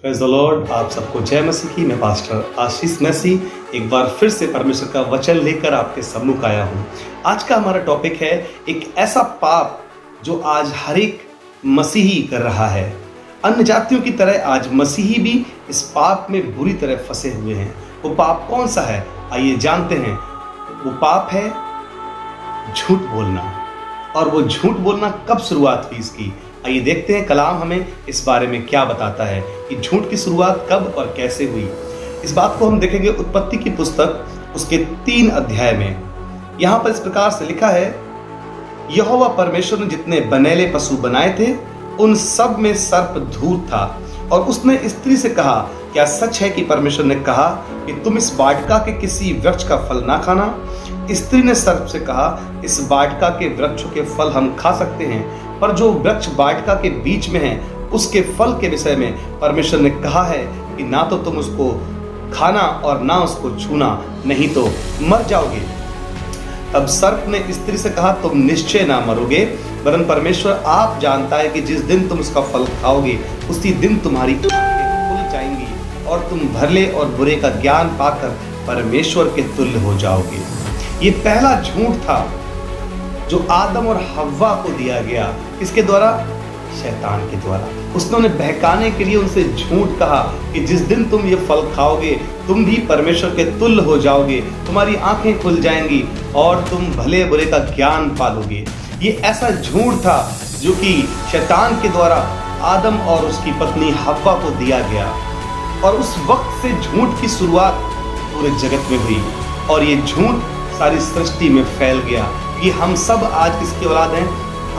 Praise the Lord. आप सबको जय मसीह की। मैं पास्टर आशीष मसीह एक बार फिर से परमेश्वर का वचन लेकर आपके सम्मुख आया हूँ। आज का हमारा टॉपिक है एक ऐसा पाप जो आज हर एक मसीही कर रहा है। अन्य जातियों की तरह आज मसीही भी इस पाप में बुरी तरह फंसे हुए हैं। वो पाप कौन सा है, आइए जानते हैं। वो पाप है झूठ बोलना। और वो झूठ बोलना कब शुरुआत हुई इसकी, आइए देखते हैं कलाम हमें इस बारे में क्या बताता है कि झूठ की शुरुआत कब और कैसे हुई। इस बात को हम देखेंगे उत्पत्ति की पुस्तक उसके 3 अध्याय में। यहाँ पर इस प्रकार से लिखा है, यहोवा परमेश्वर ने जितने बनेले पशु बनाए थे उन सब में सर्प धूर्त था, और उसने स्त्री से कहा, क्या सच है कि परमेश्वर ने कहा कि तुम इस वाटिका के किसी वृक्ष का फल ना खाना? स्त्री ने सर्प से कहा, इस वाटिका के वृक्षों के फल हम खा सकते हैं, पर जो वृक्ष वाटिका के बीच में है उसके फल के विषय में परमेश्वर ने कहा है कि ना तो तुम उसको खाना और ना उसको छूना, नहीं तो मर जाओगे। तब सर्प ने स्त्री से कहा, तुम निश्चय ना मरोगे, वरन परमेश्वर आप जानता है कि जिस दिन तुम उसका फल खाओगे उसी दिन तुम्हारी आंखें खुल जाएंगी और तुम भले और बुरे का ज्ञान पाकर परमेश्वर के तुल्य हो जाओगे। ये पहला झूठ था जो आदम और हव्वा को दिया गया। किसके द्वारा? शैतान के द्वारा। उसने उन्हें बहकाने के लिए उनसे झूठ कहा कि जिस दिन तुम ये फल खाओगे तुम भी परमेश्वर के तुल्य हो जाओगे, तुम्हारी आंखें खुल जाएंगी और तुम भले बुरे का ज्ञान पालोगे। ये ऐसा झूठ था जो कि शैतान के द्वारा आदम और उसकी पत्नी हव्वा को दिया गया, और उस वक्त से झूठ की शुरुआत पूरे जगत में हुई और ये झूठ सारी सृष्टि में फैल गया। कि हम सब आज किसकी औलाद हैं?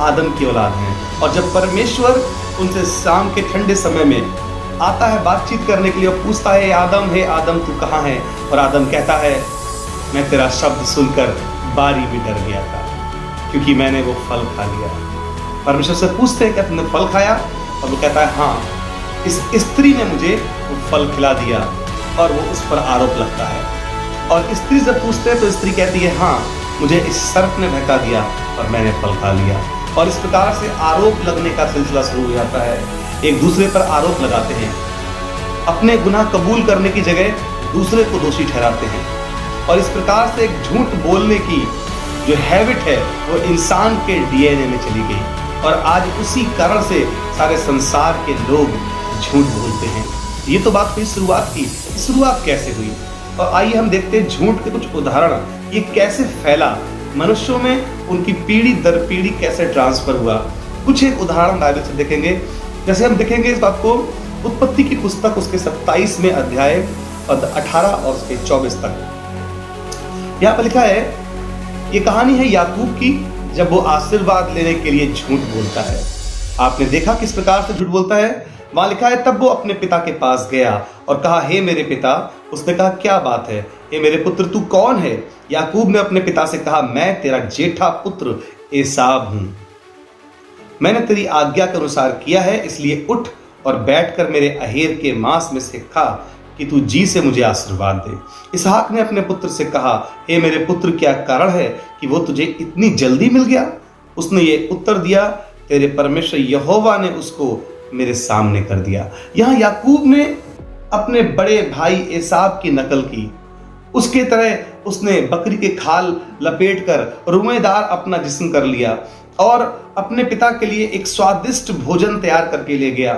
आदम की औलाद हैं। और जब परमेश्वर उनसे शाम के ठंडे समय में आता है बातचीत करने के लिए और पूछता है, हे आदम तू कहाँ है? और आदम कहता है, मैं तेरा शब्द सुनकर बारी में डर गया था क्योंकि मैंने वो फल खा लिया। परमेश्वर से पूछते हैं, क्या तुमने फल खाया? और वो कहता है, हाँ, इस स्त्री ने मुझे वो फल खिला दिया। और वो उस पर आरोप लगता है। और स्त्री से पूछते हैं तो स्त्री कहती है, हाँ, मुझे इस सर्प ने बहका दिया और मैंने फल खा लिया। और इस प्रकार से आरोप लगने का सिलसिला शुरू हो जाता है। एक दूसरे पर आरोप लगाते हैं, अपने गुनाह कबूल करने की जगह दूसरे को दोषी ठहराते हैं। और इस प्रकार से एक झूठ बोलने की जो हैबिट है वो इंसान के डीएनए में चली गई, और आज उसी कारण से सारे संसार के लोग झूठ बोलते हैं। ये तो बात हुई शुरुआत की। शुरुआत कैसे हुई? और आइए हम देखते हैं झूठ के कुछ उदाहरण, ये कैसे फैला मनुष्यों में, उनकी पीढ़ी दर पीढ़ी कैसे ट्रांसफर हुआ। कुछ एक उदाहरण बाइबल से देखेंगे। जैसे हम देखेंगे इस बात को उत्पत्ति की पुस्तक उसके 27वें अध्याय पद 18 और उसके 24 तक। यहाँ पर लिखा है, ये कहानी है याकूब की जब वो आशीर्वाद लेने के लिए झूठ बोलता है। आपने देखा किस प्रकार से झूठ बोलता है। वहां लिखा है, तब वो अपने पिता के पास गया और कहा, हे मेरे पिता। उसने कहा, क्या बात है? हे मेरे पुत्र, तू कौन है? याकूब ने अपने पिता से कहा, मैं तेरा जेठा पुत्र एसाव हूं। मैंने तेरी आज्ञा के अनुसार किया है, इसलिए उठ और बैठकर मेरे अहेर के मांस में से खा कि तू जी से मुझे आशीर्वाद दे। इसहाक ने अपने पुत्र से कहा, हे मेरे पुत्र, क्या कारण है कि वो तुझे इतनी जल्दी मिल गया? उसने ये उत्तर दिया, तेरे परमेश्वर यहोवा ने उसको मेरे सामने कर दिया। यहां याकूब ने अपने बड़े भाई एसाव की नकल की। उसके तरह उसने बकरी के खाल लपेटकर रुएदार अपना जिस्म कर लिया और अपने पिता के लिए एक स्वादिष्ट भोजन तैयार करके ले गया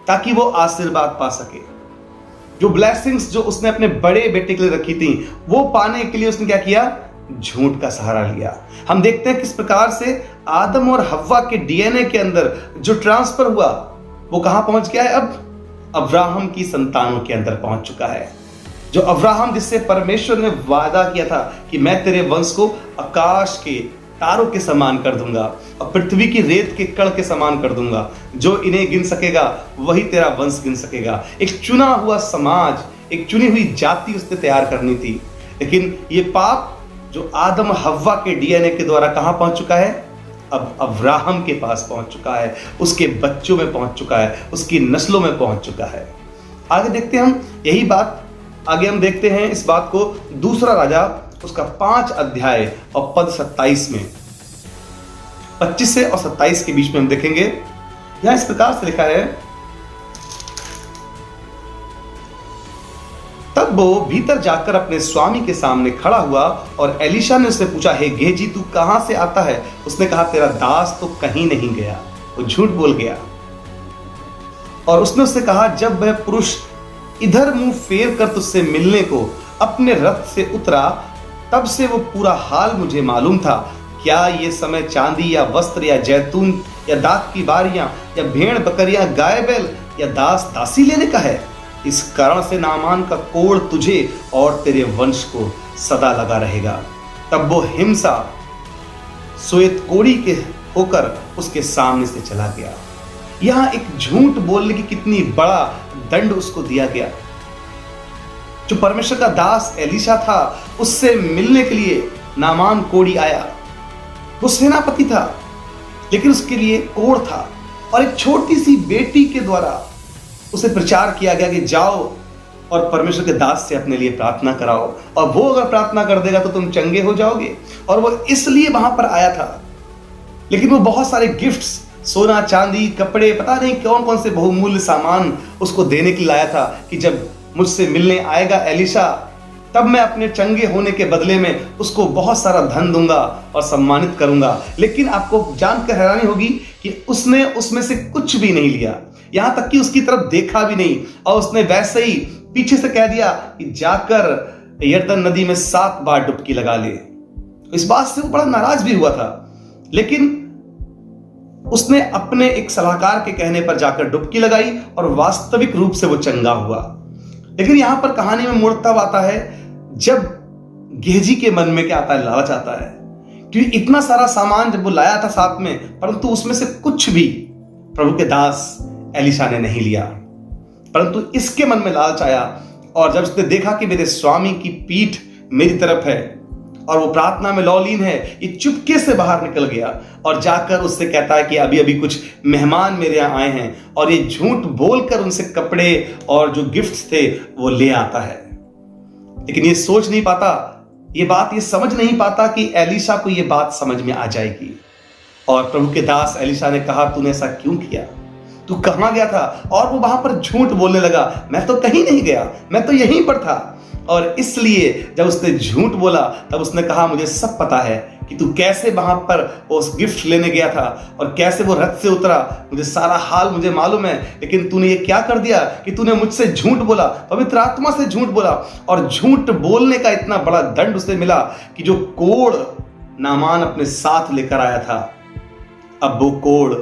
ताकि वो आशीर्वाद पा सके। जो ब्लेसिंग्स जो उसने अपने बड़े बेटे के लिए रखी थी वो पाने के लिए उसने क्या किया? झूठ का सहारा लिया। हम देखते हैं किस प्रकार से आदम और हव्वा के डीएनए के अंदर जो ट्रांसफर हुआ वो कहां पहुंच गया है? अब अब्राहम की संतानों के अंदर पहुंच चुका है। जो अब्राहम जिससे परमेश्वर ने वादा किया था कि मैं तेरे वंश को आकाश के तारों के समान कर दूंगा और पृथ्वी की रेत के कण के समान कर दूंगा, जो इन्हें गिन सकेगा वही तेरा वंश गिन सकेगा। एक चुना हुआ समाज, एक चुनी हुई जाति उसने तैयार करनी थी। लेकिन ये पाप जो आदम हव्वा के डीएनए के द्वारा कहां पहुंच चुका है? अब अब्राहम के पास पहुंच चुका है, उसके बच्चों में पहुंच चुका है, उसकी नस्लों में पहुंच चुका है। आगे देखते हैं हम यही बात, आगे हम देखते हैं इस बात को दूसरा राजा उसका 5 अध्याय और पद 27 में, 25 से और 27 के बीच में हम देखेंगे। यहां इस प्रकार से लिखा है, तब वो भीतर जाकर अपने स्वामी के सामने खड़ा हुआ और एलीशा ने उससे पूछा, हे गेहजी, तू कहां से आता है? उसने कहा, तेरा दास तो कहीं नहीं गया। वो झूठ बोल गया। और उसने उससे कहा, जब वह पुरुष इधर मुंह फेर कर तुझसे मिलने को अपने रथ से उतरा, तब से वो पूरा हाल मुझे मालूम था। क्या ये समय चांदी या वस्त्र या जैतून या दाख की बारियां या भेड़ बकरियां गाय बैल या दास दासी लेने का है? इस कारण से नामान का कोढ़ तुझे और तेरे वंश को सदा लगा रहेगा। तब वो हिंसा श्वेत कोड़ी के होकर उसके सामने से चला गया। यहां एक झूठ बोलने की कितनी बड़ा दंड उसको दिया गया। जो परमेश्वर का दास एलीशा था, उससे मिलने के लिए नामान कोढ़ी आया। वो सेनापति था, लेकिन उसके लिए कोढ़ था। और एक छोटी सी बेटी के द्वारा उसे प्रचार किया गया कि जाओ और परमेश्वर के दास से अपने लिए प्रार्थना कराओ, और वो अगर प्रार्थना कर देगा तो तुम चंगे हो जाओगे। और वो इसलिए वहां पर आया था। लेकिन वो बहुत सारे गिफ्ट्स, सोना चांदी कपड़े, पता नहीं कौन कौन से बहुमूल्य सामान उसको देने के लिए लाया था कि जब मुझसे मिलने आएगा एलीशा, तब मैं अपने चंगे होने के बदले में उसको बहुत सारा धन दूंगा और सम्मानित करूंगा। लेकिन आपको जानकर हैरानी होगी कि उसने उसमें से कुछ भी नहीं लिया, यहां तक कि उसकी तरफ देखा भी नहीं। और उसने वैसे ही पीछे से कह दिया कि जाकर यरदन नदी में 7 बार डुबकी लगा ले। इस बात से वो बड़ा नाराज भी हुआ था, लेकिन उसने अपने एक सलाहकार के कहने पर जाकर डुबकी लगाई और वास्तविक रूप से वो चंगा हुआ। लेकिन यहां पर कहानी में मोड़ तब आता है जब गेहजी के मन में क्या आता है? लालच आता है। क्योंकि इतना सारा सामान जब वो लाया था साथ में, परंतु उसमें से कुछ भी प्रभु के दास एलीशा ने नहीं लिया। परंतु इसके मन में लालच आया, और जब उसने देखा कि मेरे स्वामी की पीठ मेरी तरफ है और वो प्रार्थना में लौलीन है, ये चुपके से बाहर निकल गया और जाकर उससे कहता है कि अभी अभी कुछ मेहमान मेरे यहाँ आए हैं, और ये झूठ बोलकर उनसे कपड़े और जो गिफ्ट्स थे वो ले आता है। लेकिन ये सोच नहीं पाता, ये समझ नहीं पाता कि एलीशा को ये बात समझ में आ जाएगी। और प्रभु के दास एलीशा ने कहा, तूने ऐसा क्यों किया? तू कहां गया था? और वो वहां पर झूठ बोलने लगा, मैं तो कहीं नहीं गया, मैं तो यहीं पर था। और इसलिए जब उसने झूठ बोला तब उसने कहा, मुझे सब पता है कि तू कैसे वहां पर उस गिफ्ट लेने गया था और कैसे वो रथ से उतरा, मुझे सारा हाल मुझे मालूम है। लेकिन तूने ये क्या कर दिया कि तूने मुझसे झूठ बोला, पवित्र आत्मा से झूठ बोला, और झूठ बोलने का इतना बड़ा दंड उसे मिला कि जो कोढ़ नामान अपने साथ लेकर आया था, अब वो कोढ़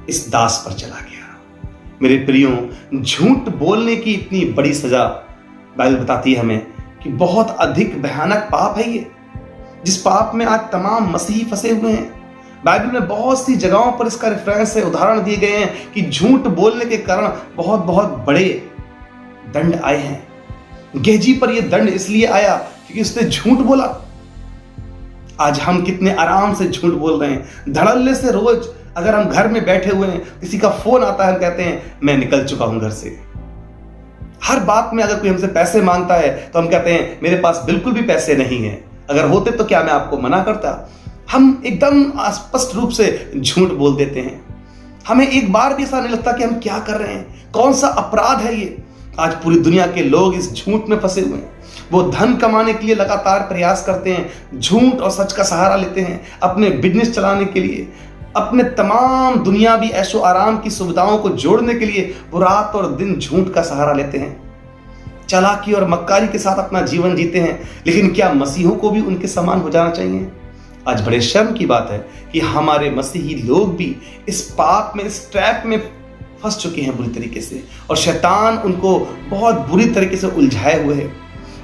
इस दास पर चला गया। मेरे प्रियो, झूठ बोलने की इतनी बड़ी सजा बाइबल बताती है हमें कि बहुत अधिक भयानक पाप है ये, जिस पाप में आज तमाम मसीही फंसे हुए हैं। बाइबल में बहुत सी जगहों पर इसका रेफरेंस है, उदाहरण दिए गए हैं कि झूठ बोलने के कारण बहुत बहुत बड़े दंड आए हैं। गेहजी पर यह दंड इसलिए आया क्योंकि उसने झूठ बोला। आज हम कितने आराम से झूठ बोल रहे हैं, धड़ल्ले से। रोज अगर हम घर में बैठे हुए हैं, किसी का फोन आता है, हम कहते हैं मैं निकल चुका हूं घर से। हर बात में अगर कोई हमसे पैसे मांगता है तो हम कहते हैं मेरे पास बिल्कुल भी पैसे नहीं है, अगर होते तो क्या मैं आपको मना करता। हम एकदम स्पष्ट रूप से झूठ बोल देते हैं। हमें एक बार भी ऐसा नहीं लगता कि हम क्या कर रहे हैं, कौन सा अपराध है ये। आज पूरी दुनिया के लोग इस झूठ में फंसे हुए हैं। वो धन कमाने के लिए लगातार प्रयास करते हैं, झूठ और सच का सहारा लेते हैं अपने बिजनेस चलाने के लिए, अपने तमाम दुनियावी ऐशो आराम की सुविधाओं को जोड़ने के लिए वो रात और दिन झूठ का सहारा लेते हैं, चालाकी और मक्कारी के साथ अपना जीवन जीते हैं। लेकिन क्या मसीहों को भी उनके समान हो जाना चाहिए? आज बड़े शर्म की बात है कि हमारे मसीही लोग भी इस पाप में, इस ट्रैप में फंस चुके हैं बुरी तरीके से, और शैतान उनको बहुत बुरी तरीके से उलझाए हुए हैं।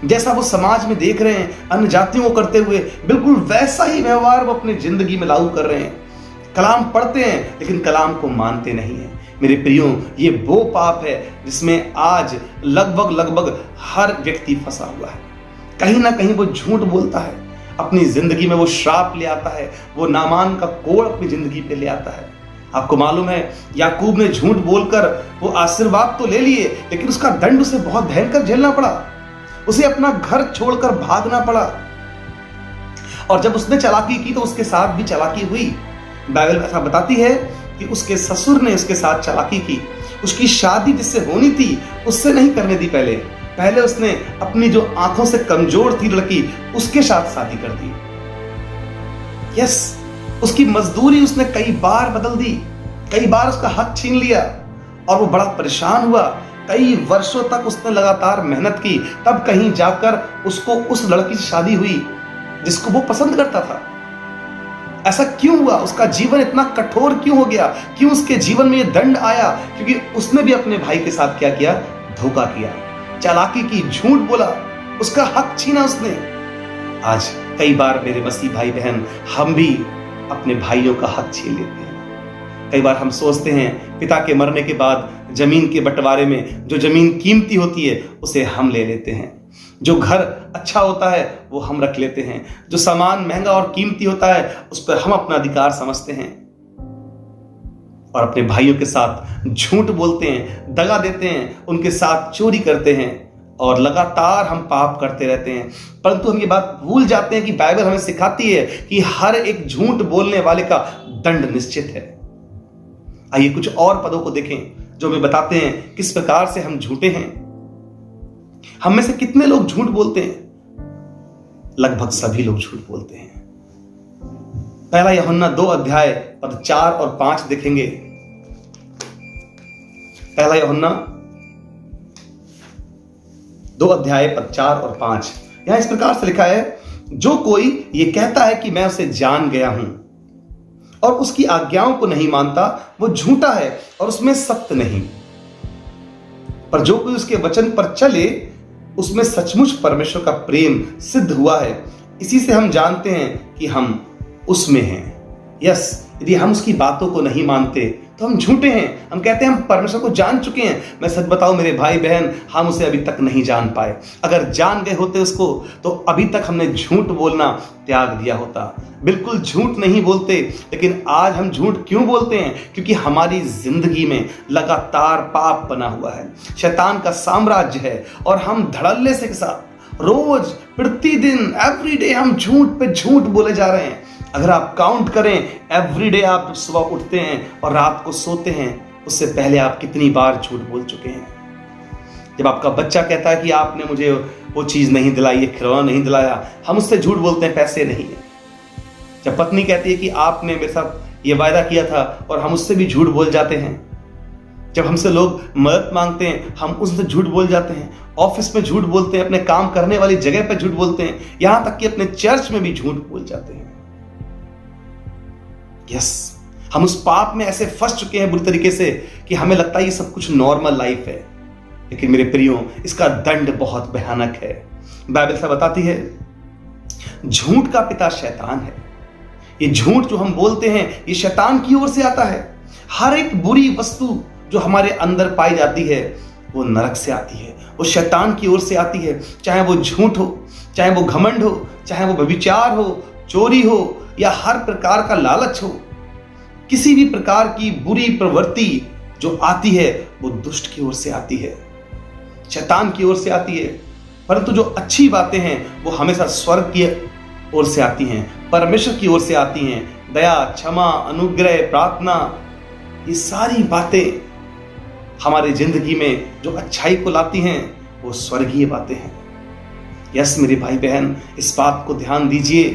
जैसा वो समाज में देख रहे हैं अन्य जातियों को करते हुए, बिल्कुल वैसा ही व्यवहार वो अपनी जिंदगी में लागू कर रहे हैं। कलाम पढ़ते हैं लेकिन कलाम को मानते नहीं हैं। मेरे प्रियो, ये वो पाप है जिसमें आज लगभग हर व्यक्ति फंसा हुआ है। कहीं ना कहीं वो झूठ बोलता है, अपनी जिंदगी में वो श्राप ले आता है, वो नामान का कोढ़ अपनी जिंदगी पे ले आता है। आपको मालूम है, याकूब ने झूठ बोलकर वो आशीर्वाद तो ले लिए, लेकिन उसका दंड उसे बहुत भयंकर झेलना पड़ा। उसे अपना घर छोड़कर भागना पड़ा, और जब उसने चालाकी की तो उसके साथ भी चालाकी हुई। बाइबल ऐसा बताती है कि उसके ससुर ने उसके साथ चालाकी की, उसकी शादी जिससे होनी थी उससे नहीं करने दी पहले, पहले उसने अपनी जो आंखों से कमजोर थी लड़की उसके साथ शादी कर दी। यस, उसकी मजदूरी उसने कई बार बदल दी, कई बार उसका हक छीन लिया और वो बड़ा परेशान हुआ। कई वर्षों तक उसने लगातार मेहनत की, तब कहीं जाकर उसको उस लड़की से शादी हुई जिसको वो पसंद करता था। ऐसा क्यों हुआ? उसका जीवन इतना कठोर क्यों हो गया? क्यों उसके जीवन में ये दंड आया? क्योंकि उसने भी अपने भाई के साथ क्या किया? धोखा किया, चालाकी की, झूठ बोला, उसका हक छीना उसने। आज कई बार मेरे मसीह भाई बहन, हम भी अपने भाइयों का हक छीन लेते हैं। कई बार हम सोचते हैं पिता के मरने के बाद जमीन के बंटवारे में जो जमीन कीमती होती है उसे हम ले लेते हैं, जो घर अच्छा होता है वो हम रख लेते हैं, जो सामान महंगा और कीमती होता है उस पर हम अपना अधिकार समझते हैं और अपने भाइयों के साथ झूठ बोलते हैं, दगा देते हैं, उनके साथ चोरी करते हैं और लगातार हम पाप करते रहते हैं। परंतु हम ये बात भूल जाते हैं कि बाइबल हमें सिखाती है कि हर एक झूठ बोलने वाले का दंड निश्चित है। आइए कुछ और पदों को देखें जो हमें बताते हैं किस प्रकार से हम झूठे हैं। हम में से कितने लोग झूठ बोलते हैं? लगभग सभी लोग झूठ बोलते हैं। पहला यूहन्ना 2 अध्याय पद 4 और 5 देखेंगे। पहला यूहन्ना 2 अध्याय पद 4 और 5, यहां इस प्रकार से लिखा है, जो कोई ये कहता है कि मैं उसे जान गया हूं और उसकी आज्ञाओं को नहीं मानता, वो झूठा है और उसमें सत्य नहीं। पर जो कोई उसके वचन पर चले, उसमें सचमुच परमेश्वर का प्रेम सिद्ध हुआ है। इसी से हम जानते हैं कि हम उसमें हैं। यस, यदि हम उसकी बातों को नहीं मानते तो हम झूठे हैं। हम कहते हैं हम परमेश्वर को जान चुके हैं। मैं सच बताऊं मेरे भाई बहन, हम उसे अभी तक नहीं जान पाए। अगर जान गए होते उसको तो अभी तक हमने झूठ बोलना त्याग दिया होता। बिल्कुल झूठ नहीं बोलते, लेकिन आज हम झूठ क्यों बोलते हैं? क्योंकि हमारी जिंदगी में लगातार पाप बना हुआ है, शैतान का साम्राज्य है और हम धड़ल्ले से के साथ रोज प्रतिदिन एवरीडे हम झूठ पे झूठ बोले जा रहे हैं। अगर आप काउंट करें, एवरीडे आप सुबह उठते हैं और रात को सोते हैं, उससे पहले आप कितनी बार झूठ बोल चुके हैं। जब आपका बच्चा कहता है कि आपने मुझे वो चीज नहीं दिलाई, ये खिलौना नहीं दिलाया, हम उससे झूठ बोलते हैं पैसे नहीं है। जब पत्नी कहती है कि आपने मेरे साथ ये वायदा किया था, और हम उससे भी झूठ बोल जाते हैं। जब हमसे लोग मदद मांगते हैं, हम उससे झूठ बोल जाते हैं। ऑफिस में झूठ बोलते हैं, अपने काम करने वाली जगह पर झूठ बोलते हैं, यहां तक कि अपने चर्च में भी झूठ बोल जाते हैं। यस, हम उस पाप में ऐसे फंस चुके हैं बुरी तरीके से कि हमें लगता है ये सब कुछ नॉर्मल लाइफ है। लेकिन मेरे प्रियो, इसका दंड बहुत भयानक है। बाइबल से बताती है, झूठ का पिता शैतान है। ये झूठ जो हम बोलते हैं ये शैतान की ओर से आता है। हर एक बुरी वस्तु जो हमारे अंदर पाई जाती है वो नरक से आती है, वो शैतान की ओर से आती है। चाहे वो झूठ हो, चाहे वो घमंड हो, चाहे वो व्यभिचार हो, चोरी हो, या हर प्रकार का लालच हो, किसी भी प्रकार की बुरी प्रवृत्ति जो आती है वो दुष्ट की ओर से आती है, शैतान की ओर से आती है। परंतु जो अच्छी बातें हैं वो हमेशा स्वर्ग की ओर से आती हैं, परमेश्वर की ओर से आती हैं। दया, क्षमा, अनुग्रह, प्रार्थना, ये सारी बातें हमारी जिंदगी में जो अच्छाई को लाती हैं वो स्वर्गीय बातें हैं। यस मेरे भाई बहन, इस बात को ध्यान दीजिए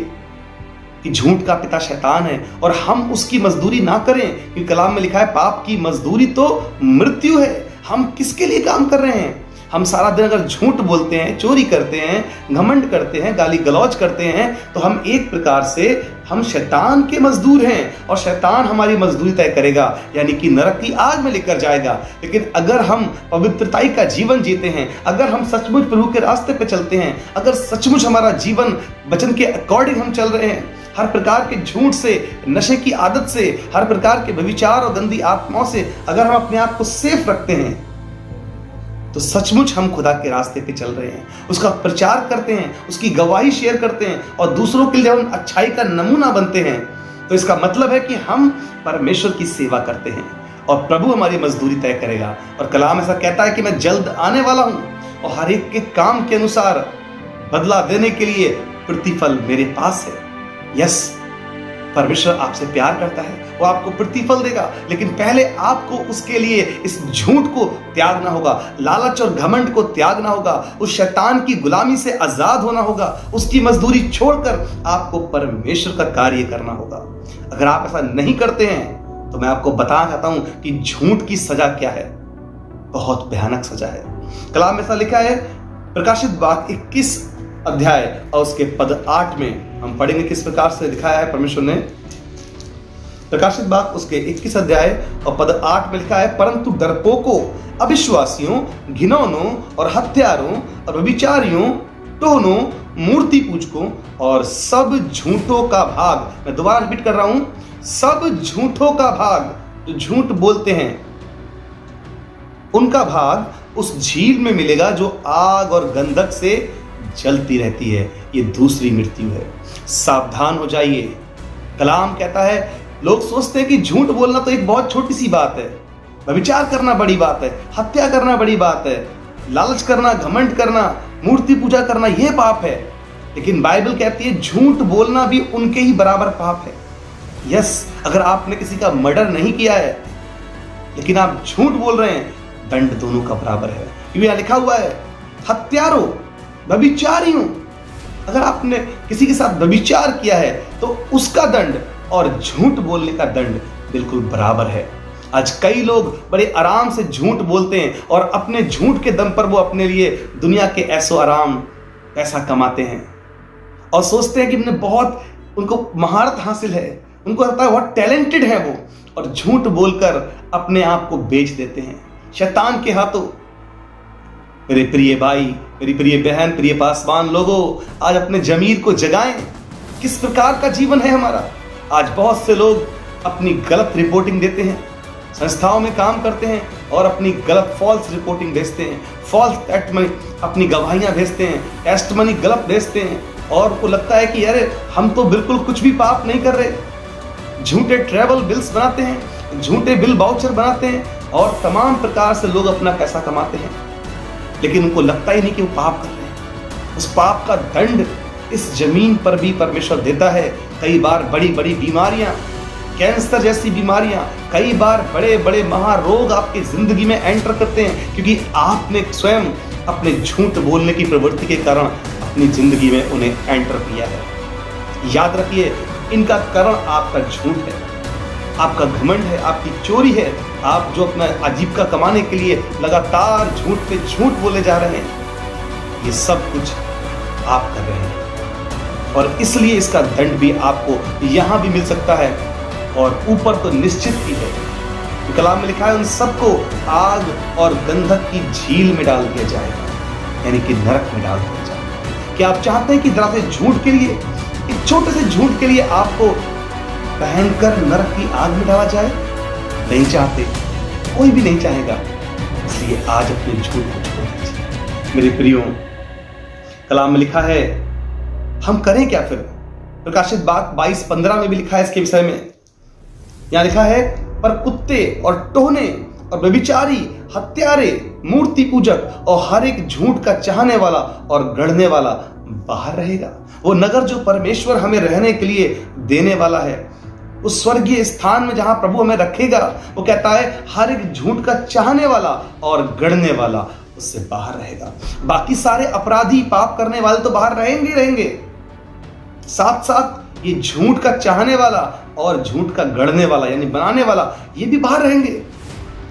कि झूठ का पिता शैतान है और हम उसकी मजदूरी ना करें, क्योंकि कलाम में लिखा है पाप की मजदूरी तो मृत्यु है। हम किसके लिए काम कर रहे हैं? हम सारा दिन अगर झूठ बोलते हैं, चोरी करते हैं, घमंड करते हैं, गाली गलौज करते हैं, तो हम एक प्रकार से हम शैतान के मजदूर हैं और शैतान हमारी मजदूरी तय करेगा, यानी कि नरक की आग में लेकर जाएगा। लेकिन अगर हम पवित्रताई का जीवन जीते हैं, अगर हम सचमुच प्रभु के रास्ते पे चलते हैं, अगर सचमुच हमारा जीवन वचन के अकॉर्डिंग हम चल रहे हैं, हर प्रकार के झूठ से, नशे की आदत से, हर प्रकार के व्यभिचार और गंदी आत्माओं से अगर हम अपने आप को सेफ रखते हैं, तो सचमुच हम खुदा के रास्ते पे चल रहे हैं, उसका प्रचार करते हैं, उसकी गवाही शेयर करते हैं और दूसरों के लिए हम अच्छाई का नमूना बनते हैं। तो इसका मतलब है कि हम परमेश्वर की सेवा करते हैं और प्रभु हमारी मजदूरी तय करेगा। और कलाम ऐसा कहता है कि मैं जल्द आने वाला हूं और हर एक के काम के अनुसार बदला देने के लिए प्रतिफल मेरे पास है। यस, परमेश्वर आपसे प्यार करता है, वो आपको प्रतिफल देगा, लेकिन पहले आपको उसके लिए इस झूठ को त्यागना होगा, लालच और घमंड को त्यागना होगा, उस शैतान की गुलामी से आजाद होना होगा, उसकी मजदूरी छोड़कर आपको परमेश्वर का कार्य करना होगा। अगर आप ऐसा नहीं करते हैं तो मैं आपको बताना चाहता हूं कि झूठ की सजा क्या है, बहुत भयानक सजा है। कलाम में ऐसा लिखा है, प्रकाशित वाक्य 21 अध्याय और उसके पद 8 में हम पढ़ेंगे किस प्रकार से दिखाया है परमेश्वर ने। प्रकाशित वाक्य उसके 21 अध्याय और पद 8 में लिखा है, परंतु डरपोकों, अविश्वासियों, घिनौनों और हत्यारों और व्यभिचारियों, टोनों, मूर्ति पूजकों और सब झूठों का भाग, मैं दोबारा रिपीट कर रहा हूं, सब झूठों का भाग, जो झूठ बोलते हैं उनका भाग उस झील में मिलेगा जो आग और गंधक से जलती रहती है। ये दूसरी मृत्यु है। सावधान हो जाइए। कलाम कहता है, लोग सोचते हैं कि झूठ बोलना तो एक बहुत छोटी सी बात है, व्यभिचार करना बड़ी बात है, हत्या करना बड़ी बात है, लालच करना, घमंड करना, मूर्ति पूजा करना यह पाप है। लेकिन बाइबल कहती है झूठ बोलना भी उनके ही बराबर पाप है। यस, अगर आपने किसी का मर्डर नहीं किया है लेकिन आप झूठ बोल रहे हैं, दंड दोनों का बराबर है। क्योंकि यहां लिखा हुआ है, हत्यारों, व्यभिचारियों, अगर आपने किसी के साथ व्यभिचार किया है तो उसका दंड और झूठ बोलने का दंड बिल्कुल बराबर है। आज कई लोग बड़े आराम से झूठ बोलते हैं और अपने झूठ के दम पर वो अपने लिए दुनिया के ऐसो आराम पैसा कमाते हैं और सोचते हैं कि उन्हें बहुत, उनको महारत हासिल है, उनको लगता है बहुत टैलेंटेड है वो, और झूठ बोलकर अपने आप को बेच देते हैं शैतान के हाथों। मेरे प्रिय भाई, मेरी प्रिय बहन, प्रिय पासवान लोगों, आज अपने जमीर को जगाएं। किस प्रकार का जीवन है हमारा? आज बहुत से लोग अपनी गलत रिपोर्टिंग देते हैं, संस्थाओं में काम करते हैं और अपनी गलत फॉल्स रिपोर्टिंग भेजते हैं, फॉल्स टेस्टमनी, अपनी गवाहियां भेजते हैं, टेस्टमनी गलत भेजते हैं और उनको लगता है कि अरे हम तो बिल्कुल कुछ भी पाप नहीं कर रहे। झूठे ट्रैवल बिल्स बनाते हैं, झूठे बिल वाउचर बनाते हैं और तमाम प्रकार से लोग अपना पैसा कमाते हैं, लेकिन उनको लगता ही नहीं कि वो पाप कर रहे हैं। उस पाप का दंड इस जमीन पर भी परमेश्वर देता है। कई बार बड़ी बड़ी बीमारियां, कैंसर जैसी बीमारियां, कई बार बड़े बड़े महारोग आपकी जिंदगी में एंटर करते हैं क्योंकि आपने स्वयं अपने झूठ बोलने की प्रवृत्ति के कारण अपनी जिंदगी में उन्हें एंटर किया है। याद रखिए, इनका कारण आपका झूठ है, आपका घमंड है, आपकी चोरी है। आप जो अपना आजीविका कमाने के लिए लगातार झूठ पे झूठ बोले जा रहे हैं, ये सब कुछ आप कर रहे हैं और इसलिए इसका दंड भी आपको यहां भी मिल सकता है और ऊपर तो निश्चित ही है। तो कलाम में लिखा है, उन सबको आग और गंधक की झील में डाल दिया जाएगा, यानी कि नरक में डाल दिया जाएगा। क्या आप चाहते हैं कि जरा से झूठ के लिए, एक छोटे से झूठ के लिए आपको भयंकर नरक की आग में डाला जाए? नहीं चाहते, कोई भी नहीं चाहेगा। इसलिए आज अपने झूठ को छोड़ दीजिए। मेरे प्रियो, कलाम में लिखा है, हम करें क्या फिर? प्रकाशित वाक्य 22:15 में भी लिखा है इसके विषय में। यहां लिखा है, पर कुत्ते और टोहने और व्यभिचारी, हत्यारे, मूर्ति पूजक और हर एक झूठ का चाहने वाला और गढ़ने वाला बाहर रहेगा। वो नगर जो परमेश्वर हमें रहने के लिए देने वाला है, उस स्वर्गीय स्थान में जहां प्रभु हमें रखेगा, वो कहता है हर एक झूठ का चाहने वाला और गढ़ने वाला उससे बाहर रहेगा। बाकी सारे अपराधी, पाप करने वाले तो बाहर रहेंगे, साथ साथ ये झूठ का चाहने वाला और झूठ का गढ़ने वाला यानी बनाने वाला, ये भी बाहर रहेंगे।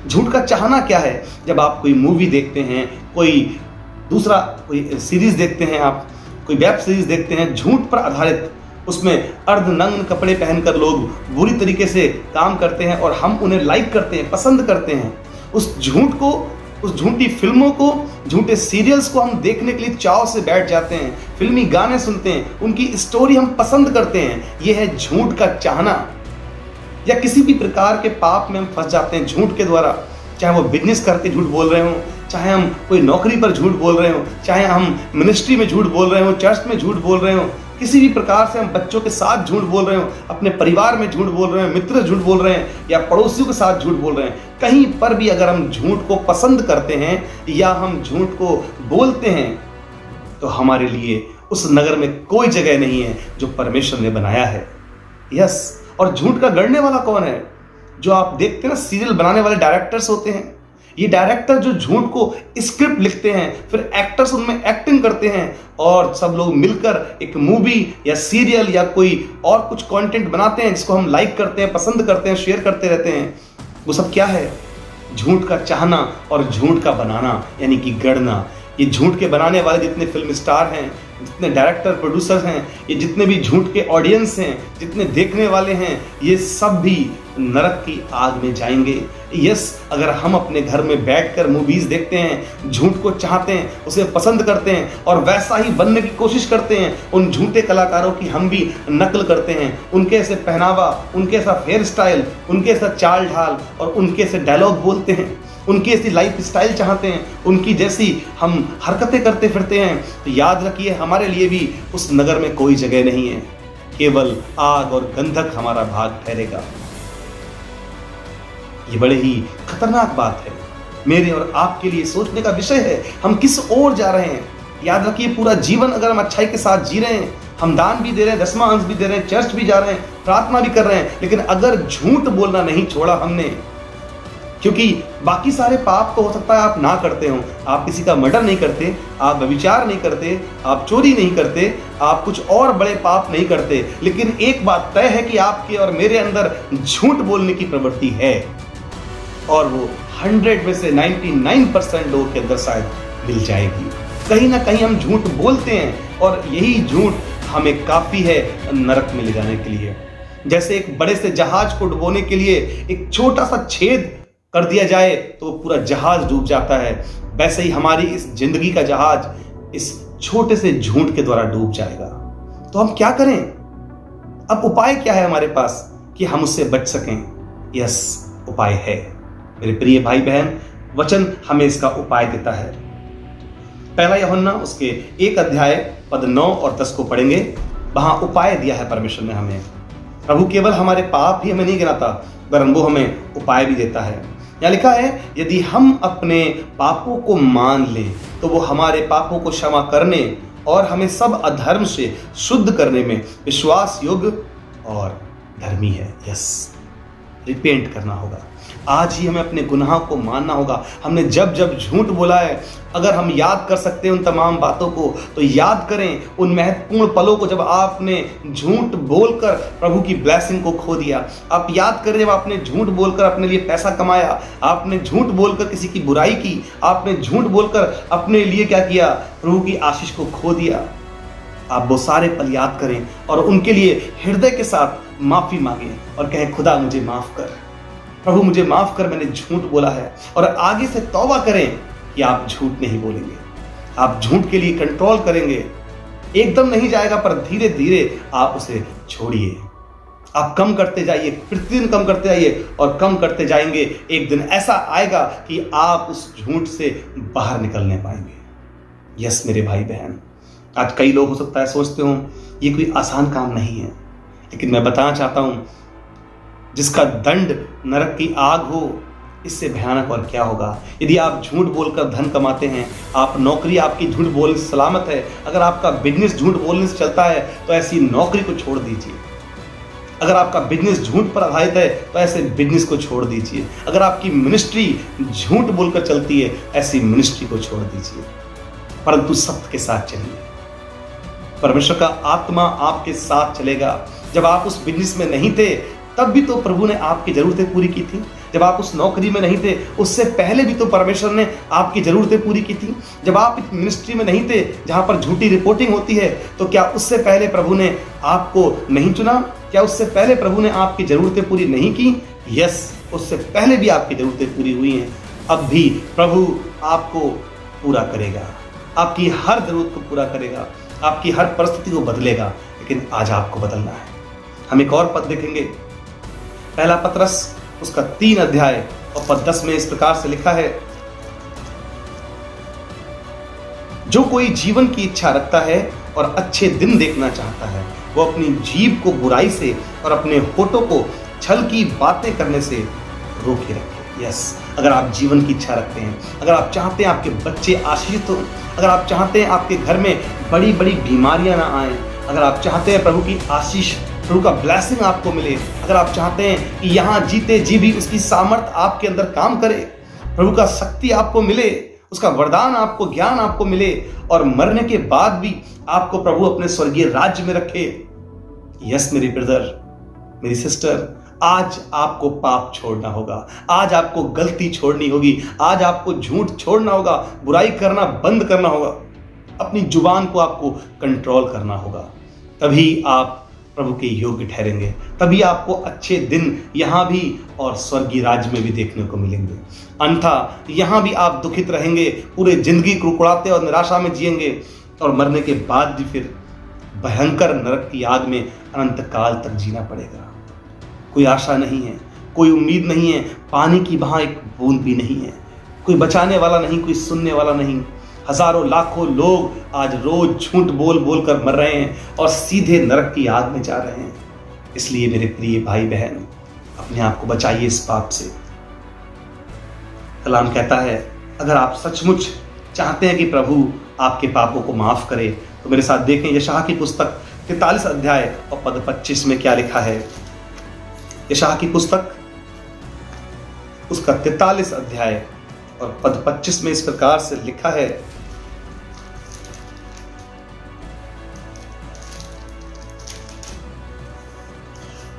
झूठ का चाहना क्या है? जब आप कोई मूवी देखते हैं, कोई दूसरा कोई सीरीज देखते हैं, आप कोई वेब सीरीज देखते हैं झूठ पर आधारित, उसमें अर्धनग्न कपड़े पहनकर लोग बुरी तरीके से काम करते हैं और हम उन्हें लाइक करते हैं, पसंद करते हैं। उस झूठ को, उस झूठी फिल्मों को, झूठे सीरियल्स को हम देखने के लिए चाव से बैठ जाते हैं, फिल्मी गाने सुनते हैं, उनकी स्टोरी हम पसंद करते हैं। यह है झूठ का चाहना। या किसी भी प्रकार के पाप में हम फंस जाते हैं झूठ के द्वारा, चाहे वो बिजनेस करके झूठ बोल रहे हो, चाहे हम कोई नौकरी पर झूठ बोल रहे हो, चाहे हम मिनिस्ट्री में झूठ बोल रहे हो, चर्च में झूठ बोल रहे हो, किसी भी प्रकार से हम बच्चों के साथ झूठ बोल रहे हो, अपने परिवार में झूठ बोल रहे हो, मित्र झूठ बोल रहे हैं या पड़ोसियों के साथ झूठ बोल रहे हैं। कहीं पर भी अगर हम झूठ को पसंद करते हैं या हम झूठ को बोलते हैं तो हमारे लिए उस नगर में कोई जगह नहीं है जो परमेश्वर ने बनाया है। यस, और झूठ का गढ़ने वाला कौन है? जो आप देखते हैं ना, सीरियल बनाने वाले डायरेक्टर्स होते हैं। ये डायरेक्टर जो झूठ को स्क्रिप्ट लिखते हैं, फिर एक्टर्स उनमें एक्टिंग करते हैं और सब लोग मिलकर एक मूवी या सीरियल या कोई और कुछ कंटेंट बनाते हैं जिसको हम लाइक करते हैं, पसंद करते हैं, शेयर करते रहते हैं। वो सब क्या है? झूठ का चाहना और झूठ का बनाना, यानी कि गढ़ना। ये झूठ के बनाने वाले जितने फिल्म स्टार हैं, जितने डायरेक्टर प्रोड्यूसर हैं, ये जितने भी झूठ के ऑडियंस हैं, जितने देखने वाले हैं, ये सब भी नरक की आग में जाएंगे। यस, अगर हम अपने घर में बैठकर मूवीज देखते हैं, झूठ को चाहते हैं, उसे पसंद करते हैं और वैसा ही बनने की कोशिश करते हैं, उन झूठे कलाकारों की हम भी नकल करते हैं, उनके ऐसे पहनावा, उनके ऐसा हेयर स्टाइल, उनके ऐसा चाल ढाल और उनके ऐसे डायलॉग बोलते हैं, उनकी ऐसी लाइफ स्टाइल चाहते हैं, उनकी जैसी हम हरकतें करते फिरते हैं, तो याद रखिए हमारे लिए भी उस नगर में कोई जगह नहीं है। केवल आग और गंधक हमारा भाग ठहरेगा। ये बड़े ही खतरनाक बात है, मेरे और आपके लिए सोचने का विषय है। हम किस ओर जा रहे हैं? याद रखिए, पूरा जीवन अगर हम अच्छाई के साथ जी रहे हैं, हम दान भी दे रहे हैं, दसवां अंश भी दे रहे हैं, चर्च भी जा रहे हैं, प्रार्थना भी कर रहे हैं, लेकिन अगर झूठ बोलना नहीं छोड़ा हमने, क्योंकि बाकी सारे पाप तो हो सकता है आप ना करते हो, आप किसी का मर्डर नहीं करते, आप व्यभिचार नहीं करते, आप चोरी नहीं करते, आप कुछ और बड़े पाप नहीं करते, लेकिन एक बात तय है कि आपके और मेरे अंदर झूठ बोलने की प्रवृत्ति है, और वो 100 में से 99% लोगों के अंदर शायद मिल जाएगी। कहीं ना कहीं हम झूठ बोलते हैं और यही झूठ हमें काफी है नरक में ले जाने के लिए। जैसे एक बड़े से जहाज को डुबोने के लिए एक छोटा सा छेद कर दिया जाए तो वो पूरा जहाज डूब जाता है, वैसे ही हमारी इस जिंदगी का जहाज इस छोटे से झूठ के द्वारा डूब जाएगा। तो हम क्या करें? अब उपाय क्या है हमारे पास कि हम उससे बच सकें? यस, उपाय है मेरे प्रिय भाई बहन। वचन हमें इसका उपाय देता है। पहला यूहन्ना उसके 1 अध्याय पद 9 और 10 को पढ़ेंगे। वहां उपाय दिया है परमेश्वर ने हमें। प्रभु केवल हमारे पाप ही हमें नहीं गिनाता, वरन वो हमें उपाय भी देता है। यहाँ लिखा है, यदि हम अपने पापों को मान लें तो वो हमारे पापों को क्षमा करने और हमें सब अधर्म से शुद्ध करने में विश्वास योग्य और धर्मी है। यस, रिपेंट करना होगा। आज ही हमें अपने गुनाहों को मानना होगा। हमने जब जब झूठ बोला है, अगर हम याद कर सकते हैं उन तमाम बातों को, तो याद करें उन महत्वपूर्ण पलों को जब आपने झूठ बोलकर प्रभु की ब्लेसिंग को खो दिया। आप याद करें जब आपने झूठ बोलकर अपने लिए पैसा कमाया, आपने झूठ बोलकर किसी की बुराई की, आपने झूठ बोलकर अपने लिए क्या किया? प्रभु की आशीष को खो दिया। आप वो सारे पल याद करें और उनके लिए हृदय के साथ माफी मांगें और कहें, खुदा मुझे माफ कर, प्रभु मुझे माफ कर, मैंने झूठ बोला है। और आगे से तौबा करें कि आप झूठ नहीं बोलेंगे, आप झूठ के लिए कंट्रोल करेंगे। एकदम नहीं जाएगा, पर धीरे धीरे आप उसे छोड़िए। आप कम करते जाइए, प्रतिदिन कम करते जाइए और कम करते जाएंगे। एक दिन ऐसा आएगा कि आप उस झूठ से बाहर निकलने पाएंगे। यस मेरे भाई बहन, आज कई लोग हो सकता है सोचते हो ये कोई आसान काम नहीं है, लेकिन मैं बताना चाहता हूं, जिसका दंड नरक की आग हो, इससे भयानक और क्या होगा। यदि आप झूठ बोलकर धन कमाते हैं, आप नौकरी आपकी झूठ बोलने से सलामत है, अगर आपका बिजनेस झूठ बोलने से चलता है तो ऐसी नौकरी को छोड़ दीजिए। अगर आपका बिजनेस झूठ पर आधारित है तो ऐसे बिजनेस को छोड़ दीजिए। अगर आपकी मिनिस्ट्री झूठ बोलकर चलती है, ऐसी मिनिस्ट्री को छोड़ दीजिए, परंतु सत्य के साथ चलिए। परमेश्वर का आत्मा आपके साथ चलेगा। जब आप उस बिजनेस में नहीं थे तब भी तो प्रभु ने आपकी जरूरतें पूरी की थी। जब आप उस नौकरी में नहीं थे उससे पहले भी तो परमेश्वर ने आपकी जरूरतें पूरी की थी। जब आप इस मिनिस्ट्री में नहीं थे जहां पर झूठी रिपोर्टिंग होती है, तो क्या उससे पहले प्रभु ने आपको नहीं चुना? क्या उससे पहले प्रभु ने आपकी जरूरतें पूरी नहीं की? यस, उससे पहले भी आपकी जरूरतें पूरी हुई हैं। अब भी प्रभु आपको पूरा करेगा, आपकी हर जरूरत को पूरा करेगा, आपकी हर परिस्थिति को बदलेगा। लेकिन आज आपको बदलना है। हम एक और पद देखेंगे, पहला पत्रस उसका 3 अध्याय और पद 10 में इस प्रकार से लिखा है, जो कोई जीवन की इच्छा रखता है और अच्छे दिन देखना चाहता है, वो अपनी जीभ को बुराई से और अपने होठों को छल की बातें करने से रोके रखे। यस, अगर आप जीवन की इच्छा रखते हैं, अगर आप चाहते हैं आपके बच्चे आशीषित हो, अगर आप चाहते हैं आपके घर में बड़ी बड़ी बीमारियां ना आए, अगर आप चाहते हैं प्रभु की आशीष प्रभु का ब्लेसिंग आपको मिले, अगर आप चाहते हैं कि यहाँ जीते जी भी उसकी सामर्थ आपके अंदर काम करे, प्रभु का शक्ति आपको मिले, उसका वरदान आपको, ज्ञान आपको मिले और मरने के बाद भी आपको प्रभु अपने स्वर्गीय राज्य में रखे। यस मेरे ब्रदर, मेरी सिस्टर, आज आपको पाप छोड़ना होगा, आज आपको गलती छोड़नी होगी, आज आपको झूठ छोड़ना होगा, बुराई करना बंद करना होगा, अपनी जुबान को आपको कंट्रोल करना होगा। तभी आप प्रभु के योग्य ठहरेंगे, तभी आपको अच्छे दिन यहाँ भी और स्वर्गीय राज्य में भी देखने को मिलेंगे। अन्यथा यहाँ भी आप दुखित रहेंगे, पूरे जिंदगी कुड़कुड़ाते और निराशा में जिएंगे और मरने के बाद भी फिर भयंकर नरक की आग में अनंत काल तक जीना पड़ेगा। कोई आशा नहीं है, कोई उम्मीद नहीं है, पानी की वहां एक बूंद भी नहीं है, कोई बचाने वाला नहीं, कोई सुनने वाला नहीं। हजारों लाखों लोग आज रोज झूठ बोल बोल कर मर रहे हैं और सीधे नरक की आग में जा रहे हैं। इसलिए मेरे प्रिय भाई बहन, अपने आप को बचाइए इस पाप से। कलाम कहता है, अगर आप सचमुच चाहते हैं कि प्रभु आपके पापों को माफ करे तो मेरे साथ देखें यशायाह की पुस्तक 43 अध्याय और पद 25 में क्या लिखा है। यशायाह की पुस्तक उसका 43 अध्याय और पद 25 में इस प्रकार से लिखा है,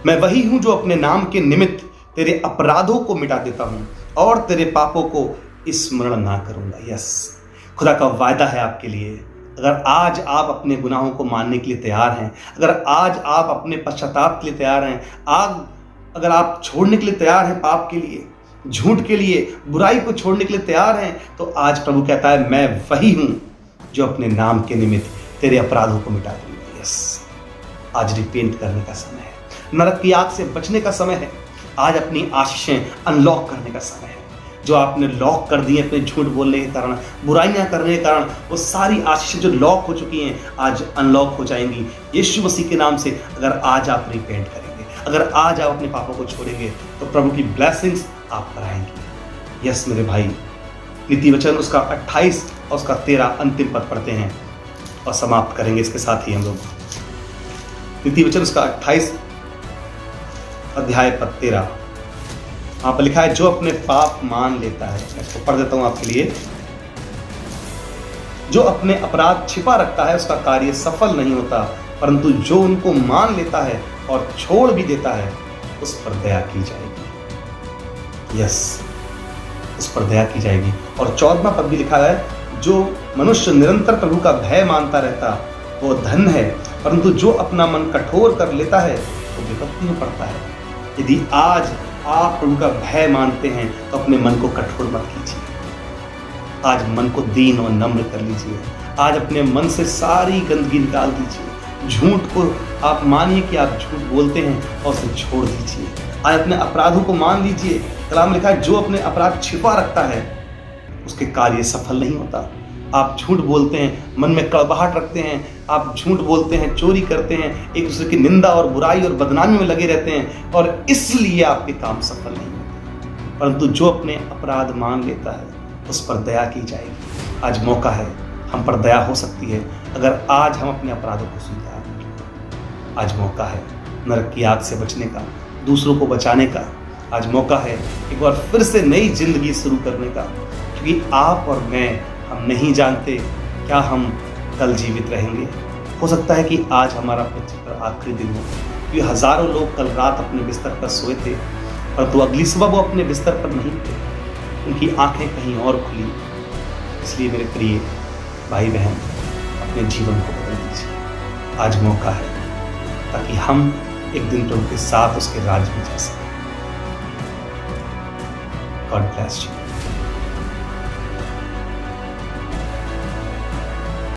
मैं वही हूं जो अपने नाम के निमित्त तेरे अपराधों को मिटा देता हूं और तेरे पापों को स्मरण ना करूंगा। यस, खुदा का वायदा है आपके लिए। अगर आज आप अपने गुनाहों को मानने के लिए तैयार हैं, अगर आज आप अपने पश्चाताप के लिए तैयार हैं, अगर आप छोड़ने के लिए तैयार हैं, पाप के लिए, झूठ के लिए, बुराई को छोड़ने के लिए तैयार हैं, तो आज प्रभु कहता है, मैं वही हूं जो अपने नाम के निमित्त तेरे अपराधों को मिटा दूंगा। यस, आज रिपेंट करने का समय है, नरक की आग से बचने का समय है, आज अपनी आशीषें अनलॉक करने का समय है। जो आपने लॉक कर दी अपने झूठ बोलने के कारण, बुराइयां करने के कारण, वो सारी आशीषें जो लॉक हो चुकी हैं आज अनलॉक हो जाएंगी यीशु मसीह के नाम से। अगर आज आप रिपेंट करेंगे, अगर आज आप अपने पापों को छोड़ेंगे तो प्रभु की ब्लेसिंग्स आप पर आएंगी। यस मेरे भाई, नीति वचन उसका 28 और उसका 13 अंतिम पद पढ़ते हैं और समाप्त करेंगे इसके साथ ही हम लोग। नीति वचन उसका 28 अध्याय पद 13, वहां पर लिखा है, जो अपने पाप मान लेता है, मैं इसको पढ़ देता हूं आपके लिए, जो अपने अपराध छिपा रखता है उसका कार्य सफल नहीं होता, परंतु जो उनको मान लेता है और छोड़ भी देता है उस पर दया की जाएगी। यस, उस पर दया की जाएगी। और 14वां पद भी लिखा है, जो मनुष्य निरंतर प्रभु का भय मानता रहता वो धन्य है, परंतु जो अपना मन कठोर कर लेता है वो विपत्ति में पड़ता है। यदि आज आप प्रभु का भय मानते हैं तो अपने मन को कठोर मत कीजिए, आज मन को दीन और नम्र कर लीजिए। आज अपने मन से सारी गंदगी निकाल दीजिए। झूठ को आप मानिए कि आप झूठ बोलते हैं और उसे छोड़ दीजिए। आज अपने अपराधों को मान लीजिए। कलाम लिखा है, जो अपने अपराध छिपा रखता है उसके कार्य सफल नहीं होता। आप झूठ बोलते हैं, मन में कड़वाहट रखते हैं, आप झूठ बोलते हैं, चोरी करते हैं, एक दूसरे की निंदा और बुराई और बदनामी में लगे रहते हैं और इसलिए आपके काम सफल नहीं होते। परंतु जो अपने अपराध मान लेता है उस पर दया की जाएगी। आज मौका है, हम पर दया हो सकती है अगर आज हम अपने अपराधों को स्वीकार करें। आज मौका है नरक की आग से बचने का, दूसरों को बचाने का। आज मौका है एक बार फिर से नई जिंदगी शुरू करने का, क्योंकि आप और मैं, हम नहीं जानते क्या हम कल जीवित रहेंगे। हो सकता है कि आज हमारा पृथ्वी पर आखिरी दिन हो, क्योंकि हजारों लोग कल रात अपने बिस्तर पर सोए थे परंतु अगली सुबह वो अपने बिस्तर पर नहीं थे, उनकी आंखें कहीं और खुली। इसलिए मेरे प्रिय भाई बहन, अपने जीवन को बदल दीजिए। आज मौका है ताकि हम एक दिन प्रभु के साथ उसके राज्य में जा सकें। God bless you.